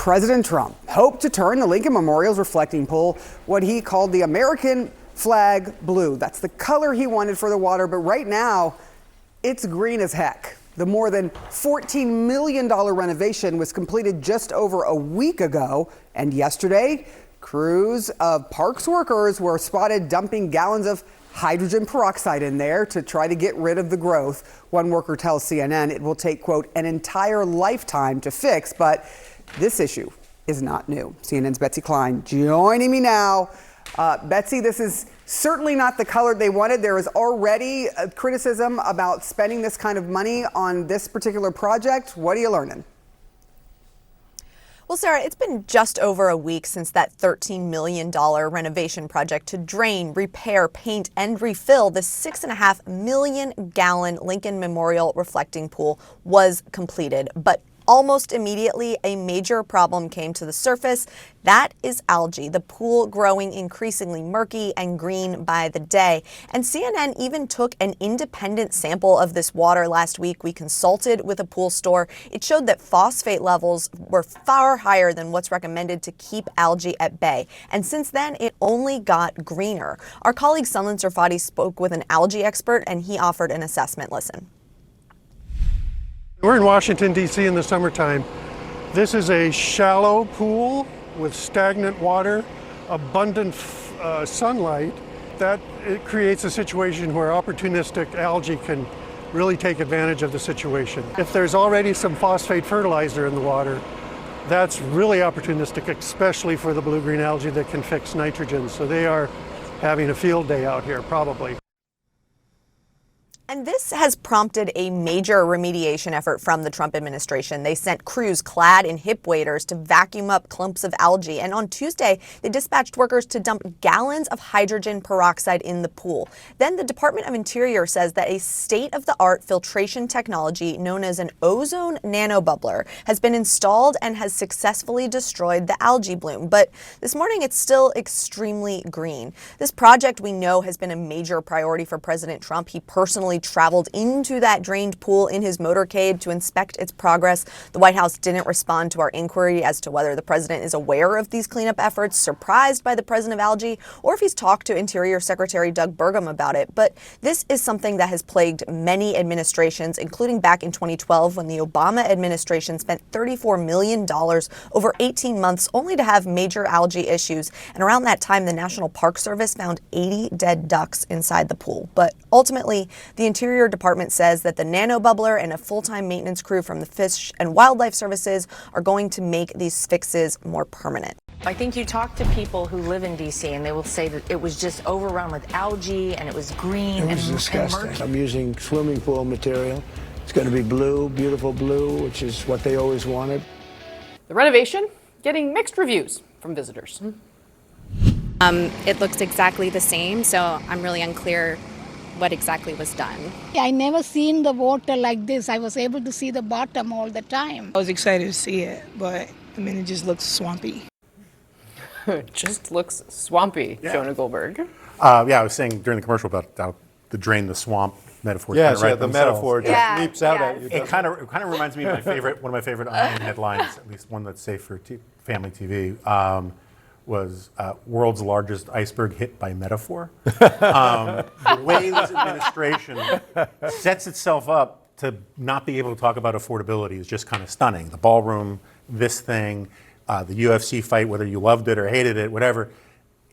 President Trump hoped to turn the Lincoln Memorial's reflecting pool what he called the American flag blue. That's the color he wanted for the water, but right now it's green as heck. The more than $14 million renovation was completed just over a week ago, and yesterday, crews of parks workers were spotted dumping gallons of hydrogen peroxide in there to try to get rid of the growth. One worker tells CNN it will take, quote, an entire lifetime to fix, but this issue is not new. CNN's Betsy Klein joining me now. Betsy, this is certainly not the color they wanted. There is already a criticism about spending this kind of money on this particular project. What are you learning? Well, Sarah, it's been just over a week since that $13 million renovation project to drain, repair, paint, and refill the 6.5 million gallon Lincoln Memorial reflecting pool was completed. But almost immediately, a major problem came to the surface. That is algae, the pool growing increasingly murky and green by the day. And CNN even took an independent sample of this water last week. We consulted with a pool store. It showed that phosphate levels were far higher than what's recommended to keep algae at bay. And since then, it only got greener. Our colleague Sunlen Serfati spoke with an algae expert, and he offered an assessment. Listen. We're in Washington, D.C. in the summertime. This is a shallow pool with stagnant water, abundant sunlight. That it creates a situation where opportunistic algae can really take advantage of the situation. If there's already some phosphate fertilizer in the water, that's really opportunistic, especially for the blue-green algae that can fix nitrogen. So they are having a field day out here, probably. And this has prompted a major remediation effort from the Trump administration. They sent crews clad in hip waders to vacuum up clumps of algae. And on Tuesday, they dispatched workers to dump gallons of hydrogen peroxide in the pool. Then the Department of Interior says that a state-of-the-art filtration technology known as an ozone nanobubbler has been installed and has successfully destroyed the algae bloom. But this morning, it's still extremely green. This project, we know, has been a major priority for President Trump. He personally traveled into that drained pool in his motorcade to inspect its progress. The White House didn't respond to our inquiry as to whether the president is aware of these cleanup efforts, surprised by the presence of algae, or if he's talked to Interior Secretary Doug Burgum about it. But this is something that has plagued many administrations, including back in 2012 when the Obama administration spent $34 million over 18 months only to have major algae issues. And around that time, the National Park Service found 80 dead ducks inside the pool. But ultimately, the Interior Department says that the nanobubbler and a full-time maintenance crew from the Fish and Wildlife Services are going to make these fixes more permanent. I think you talk to people who live in D.C. and they will say that it was just overrun with algae and it was green and disgusting. I'm using swimming pool material. It's going to be blue, beautiful blue, which is what they always wanted. The renovation getting mixed reviews from visitors. It looks exactly the same, so I'm really unclear what exactly was done. I never seen the water like this. I was able to see the bottom all the time. I was excited to see it, but I mean, it just looks swampy. It just looks swampy, yeah. Jonah Goldberg. I was saying during the commercial about how the drain the swamp metaphor. Yeah, so the metaphor just leaps out at you. It kind of reminds me of one of my favorite Onion headlines, at least one that's safe for family TV. Was world's largest iceberg hit by metaphor. The way this administration sets itself up to not be able to talk about affordability is just kind of stunning. The ballroom, this thing, the UFC fight, whether you loved it or hated it, whatever,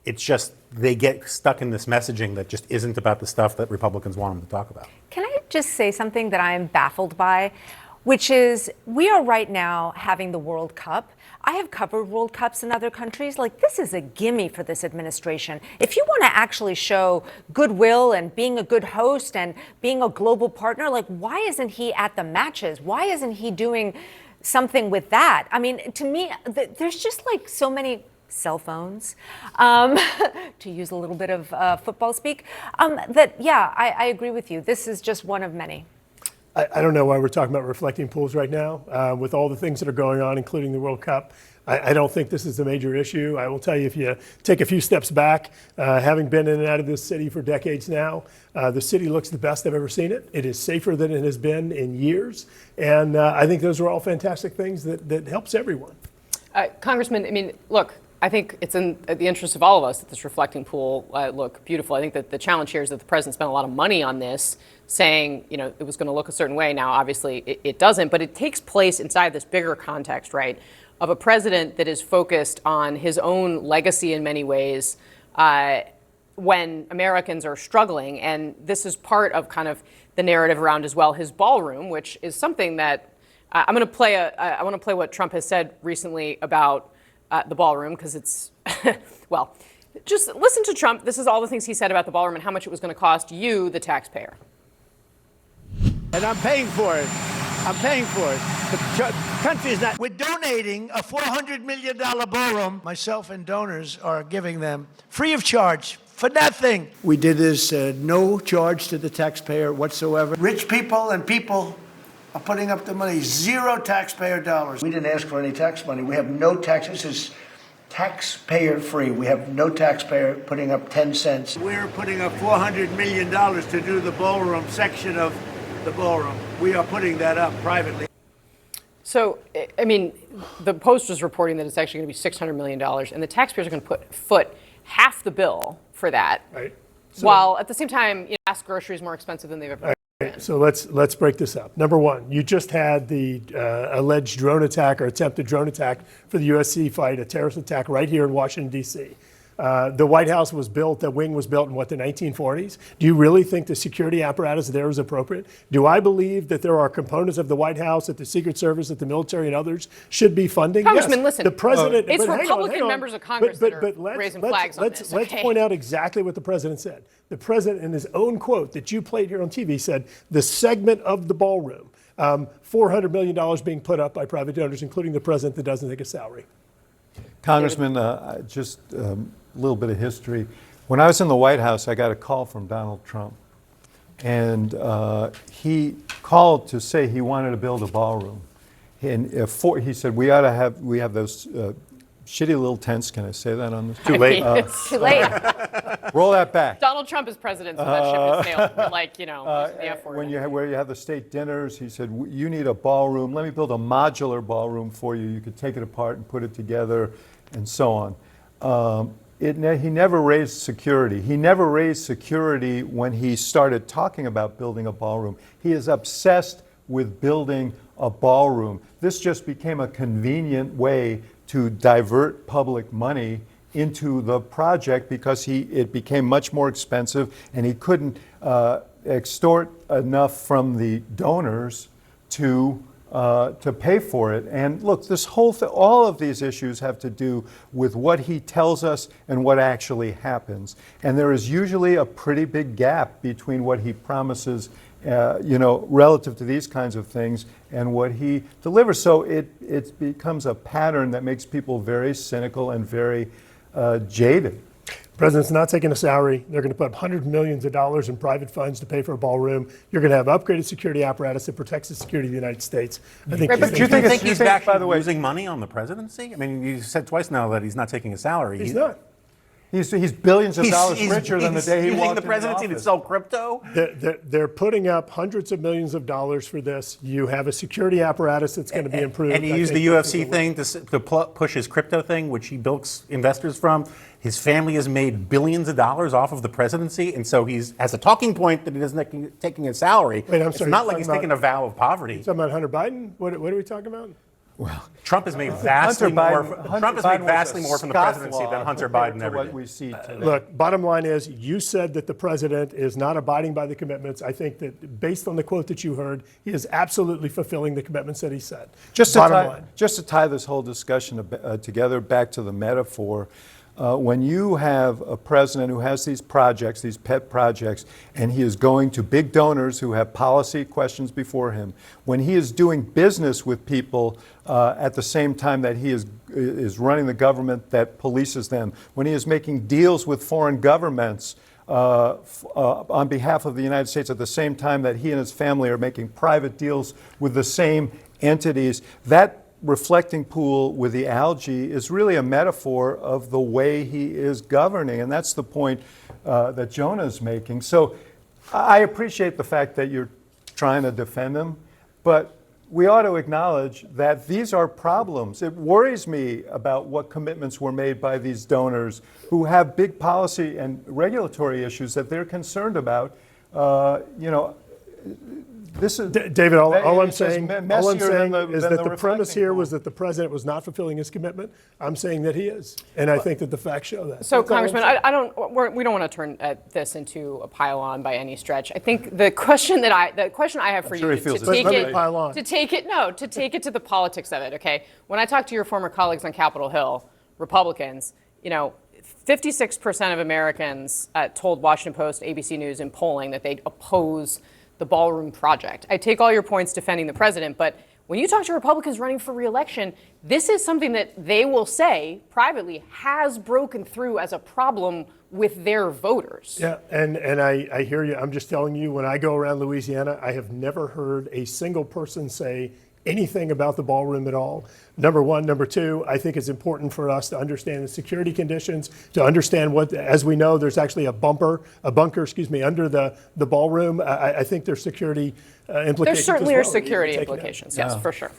it's just they get stuck in this messaging that just isn't about the stuff that Republicans want them to talk about. Can I just say something that I am baffled by, which is we are right now having the World Cup. I have covered World Cups in other countries. Like, this is a gimme for this administration. If you want to actually show goodwill and being a good host and being a global partner, like, why isn't he at the matches? Why isn't he doing something with that? I mean, to me, there's just like so many cell phones, to use a little bit of football speak, I agree with you. This is just one of many. I don't know why we're talking about reflecting pools right now. With all the things that are going on, including the World Cup, I don't think this is a major issue. I will tell you, if you take a few steps back, having been in and out of this city for decades now, the city looks the best I've ever seen it. It is safer than it has been in years. And I think those are all fantastic things that helps everyone. Congressman, I mean, look, I think it's in the interest of all of us that this reflecting pool look beautiful. I think that the challenge here is that the president spent a lot of money on this, saying, you know, it was going to look a certain way. Now, obviously, it doesn't, but it takes place inside this bigger context, right, of a president that is focused on his own legacy in many ways when Americans are struggling. And this is part of kind of the narrative around as well his ballroom, which is something that I want to play what Trump has said recently about the ballroom, because it's, well, just listen to Trump. This is all the things he said about the ballroom and how much it was going to cost you, the taxpayer. And I'm paying for it. I'm paying for it. The country is not. We're donating a $400 million ballroom. Myself and donors are giving them free of charge for nothing. We did this no charge to the taxpayer whatsoever. Rich people and people are putting up the money, zero taxpayer dollars. We didn't ask for any tax money. We have no tax. This is taxpayer free. We have no taxpayer putting up 10 cents. We're putting up $400 million to do the ballroom section of the ballroom. We are putting that up privately. So, I mean, the Post was reporting that it's actually going to be $600 million, and the taxpayers are going to foot half the bill for that, Right. So- while at the same time, you know, gas groceries more expensive than they've ever been. So let's break this up. Number one, you just had the alleged drone attack or attempted drone attack for the USC fight, a terrorist attack right here in Washington, D.C. The White House was built, the wing was built in what, the 1940s? Do you really think the security apparatus there is appropriate? Do I believe that there are components of the White House, that the Secret Service, that the military and others should be funding? Congressman, yes, listen, the president, it's but Republican members of Congress that are raising flags on this. Let's point out exactly what the president said. The president, in his own quote that you played here on TV, said the segment of the ballroom, $400 million being put up by private donors, including the president that doesn't take a salary. Congressman, just a little bit of history. When I was in the White House, I got a call from Donald Trump. And he called to say he wanted to build a ballroom. And he said, we have those shitty little tents. Can I say that on this? Too late. It's too late. Roll that back. Donald Trump is president, so that ship has sailed. We're like, you know, the F word. Where you have the state dinners, he said, you need a ballroom. Let me build a modular ballroom for you. You could take it apart and put it together, and so on. He never raised security. He never raised security when he started talking about building a ballroom. He is obsessed with building a ballroom. This just became a convenient way to divert public money into the project because it became much more expensive, and he couldn't extort enough from the donors to pay for it. And look, this whole all of these issues have to do with what he tells us and what actually happens. And there is usually a pretty big gap between what he promises, relative to these kinds of things, and what he delivers. So it becomes a pattern that makes people very cynical and very jaded. The president's not taking a salary. They're going to put up hundreds of millions of dollars in private funds to pay for a ballroom. You're going to have upgraded security apparatus that protects the security of the United States. I think. But do you think he's back, by the way, losing money on the presidency? I mean, you said twice now that he's not taking a salary. He's not. He's billions of dollars richer than the day he walked in using the presidency to sell crypto? They're putting up hundreds of millions of dollars for this. You have a security apparatus that's going to be improved. And he used the UFC thing to push his crypto thing, which he bilks investors from. His family has made billions of dollars off of the presidency, and so he has a talking point that he doesn't taking a salary. Wait, I'm it's sorry, not like he's taking a vow of poverty. You talking about Hunter Biden? What are we talking about? Well, Trump has made vastly more from the presidency than Hunter Biden ever did. We see today. Look, bottom line is, you said that the president is not abiding by the commitments. I think that based on the quote that you heard, he is absolutely fulfilling the commitments that he said. Just to tie this whole discussion together back to the metaphor, when you have a president who has these projects, these pet projects, and he is going to big donors who have policy questions before him, when he is doing business with people at the same time that he is running the government that polices them, when he is making deals with foreign governments on behalf of the United States at the same time that he and his family are making private deals with the same entities, that reflecting pool with the algae is really a metaphor of the way he is governing. And that's the point that Jonah is making. So I appreciate the fact that you're trying to defend him, but we ought to acknowledge that these are problems. It worries me about what commitments were made by these donors who have big policy and regulatory issues that they're concerned about. This is David. All I'm saying is is that the premise here was that the president was not fulfilling his commitment. I'm saying that he is, and I think that the facts show that. So, Congressman, we don't want to turn this into a pile-on by any stretch. I think the question I have for you to take it to the politics of it. Okay, when I talk to your former colleagues on Capitol Hill, Republicans, 56% of Americans told Washington Post, ABC News in polling that they'd oppose the ballroom project. I take all your points defending the president, but when you talk to Republicans running for re-election, this is something that they will say privately has broken through as a problem with their voters. Yeah, and I hear you. I'm just telling you, when I go around Louisiana, I have never heard a single person say anything about the ballroom at all. Number one. Number two, I think it's important for us to understand the security conditions, to understand what, as we know, there's actually a bunker, under the ballroom. I think there's security implications. There certainly as well. are security implications, yes, for sure.